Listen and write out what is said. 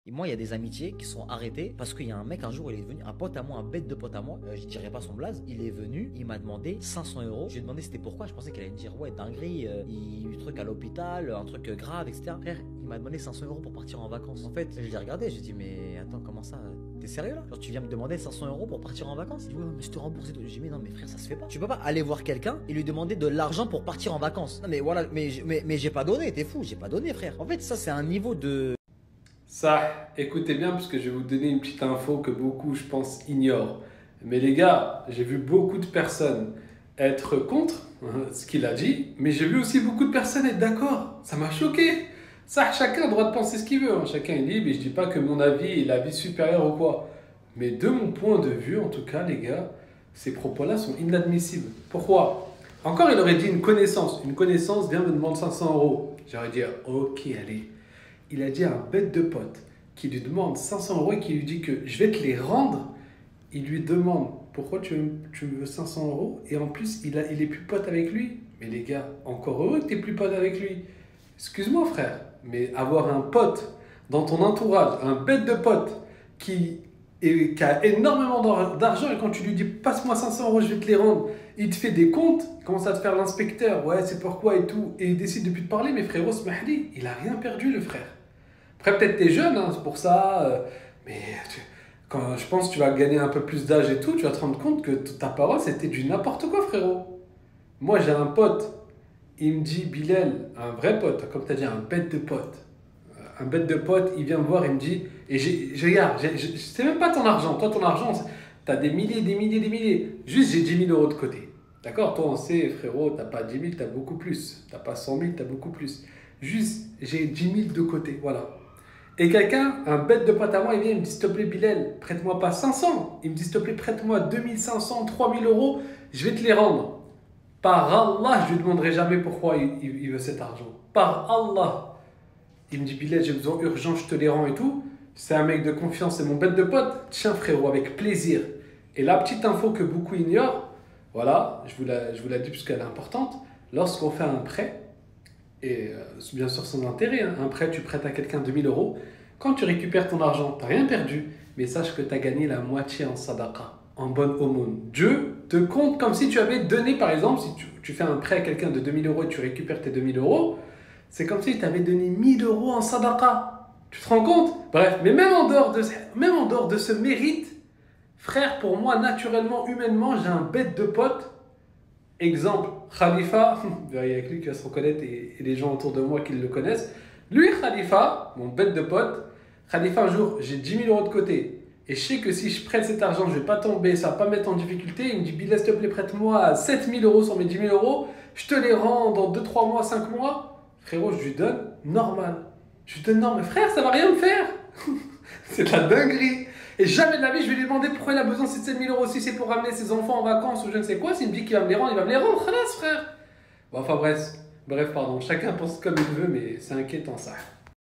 Et moi, il y a des amitiés qui sont arrêtées parce qu'il y a un mec, un jour, il est venu, un pote à moi, un bête de pote à moi, je dirais pas son blaze, il est venu, il m'a demandé 500 euros. Je lui ai demandé c'était pourquoi, je pensais qu'elle allait me dire ouais, dinguerie, il y a eu un truc à l'hôpital, un truc grave, etc. Frère, il m'a demandé 500 euros pour partir en vacances. En fait, je l'ai regardé, j'ai dit mais attends, comment ça? T'es sérieux là? Genre, tu viens me demander 500 euros pour partir en vacances? Il dit ouais, mais je te rembourse et tout. J'ai dit mais non, mais frère, ça se fait pas. Tu peux pas aller voir quelqu'un et lui demander de l'argent pour partir en vacances. Non, mais voilà, mais j'ai pas donné, t'es fou, j'ai pas donné, frère. En fait, ça, c'est un niveau de. Ça, écoutez bien parce que je vais vous donner une petite info que beaucoup, je pense, ignorent. Mais les gars, j'ai vu beaucoup de personnes être contre ce qu'il a dit, mais j'ai vu aussi beaucoup de personnes être d'accord. Ça m'a choqué. Ça, chacun a le droit de penser ce qu'il veut, hein. Chacun est libre et je dis pas que mon avis est l'avis supérieur ou quoi. Mais de mon point de vue, en tout cas, les gars, ces propos-là sont inadmissibles. Pourquoi? Encore, il aurait dit une connaissance. Une connaissance vient me demander 500 euros. J'aurais dit, ok, allez. Il a dit à un bête de pote qui lui demande 500 euros et qui lui dit que je vais te les rendre. Il lui demande pourquoi tu me veux 500 euros et en plus il est plus pote avec lui. Mais les gars, encore heureux que tu n'es plus pote avec lui. Excuse-moi frère, mais avoir un pote dans ton entourage, un bête de pote qui a énormément d'argent et quand tu lui dis passe-moi 500 euros, je vais te les rendre, il te fait des comptes, il commence à te faire l'inspecteur, ouais c'est pourquoi et tout, et il décide de plus te parler, mais frérot, smahli, il a rien perdu le frère. Après, peut-être t'es jeune, hein, c'est pour ça. Mais quand je pense que tu vas gagner un peu plus d'âge et tout, tu vas te rendre compte que ta parole, c'était du n'importe quoi, frérot. Moi, j'ai un pote, il me dit, Bilal, un vrai pote, comme tu as dit, un bête de pote. Un bête de pote, il vient me voir, il me dit, et regarde, c'est même pas ton argent. Toi, ton argent, tu as des milliers, des milliers, des milliers. Juste, j'ai 10 000 euros de côté. D'accord? Toi, on sait, frérot, t'as pas 10 000, t'as beaucoup plus. T'as pas 100 000, t'as beaucoup plus. Juste, j'ai 10 000 de côté, voilà. Et quelqu'un, un bête de pote à moi, il vient, il me dit s'il te plaît, Bilal, prête-moi pas 500. Il me dit s'il te plaît, prête-moi 2500, 3000 euros, je vais te les rendre. Par Allah, je lui demanderai jamais pourquoi il veut cet argent. Par Allah. Il me dit Bilal, j'ai besoin urgent, je te les rends et tout. C'est un mec de confiance, c'est mon bête de pote. Tiens, frérot, avec plaisir. Et la petite info que beaucoup ignorent, voilà, je vous la dis puisqu'elle est importante. Lorsqu'on fait un prêt, et bien sûr sans intérêt, hein. Un prêt, tu prêtes à quelqu'un 2000 euros. Quand tu récupères ton argent, tu n'as rien perdu, mais sache que tu as gagné la moitié en sadaqa, en bonne aumône. Dieu te compte comme si tu avais donné, par exemple, si tu fais un prêt à quelqu'un de 2000 euros et tu récupères tes 2000 euros, c'est comme si tu avais donné 1000 euros en sadaqa. Tu te rends compte? Bref, mais même en dehors de ce mérite, frère, pour moi, naturellement, humainement, j'ai un bête de pote. Exemple, Khalifa, il y a que lui qui va se reconnaître et les gens autour de moi qui le connaissent. Lui, Khalifa, mon bête de pote, Khalifa, un jour, j'ai 10 000 euros de côté. Et je sais que si je prête cet argent, je ne vais pas tomber, ça ne va pas me mettre en difficulté. Il me dit, Bilal, s'il te plaît, prête-moi 7 000 euros sur mes 10 000 euros. Je te les rends dans 2, 3 mois, 5 mois. Frérot, je lui donne normal. Je lui donne normal. Frère, ça ne va rien me faire. C'est de la dinguerie. Et jamais de la vie, je vais lui demander pourquoi il a besoin de ces 7 000 euros. Si c'est pour ramener ses enfants en vacances ou je ne sais quoi, s'il me dit qu'il va me les rendre, il va me les rendre. Khalas, frère. Bon, enfin bref, pardon. Chacun pense comme il veut, mais c'est inquiétant ça.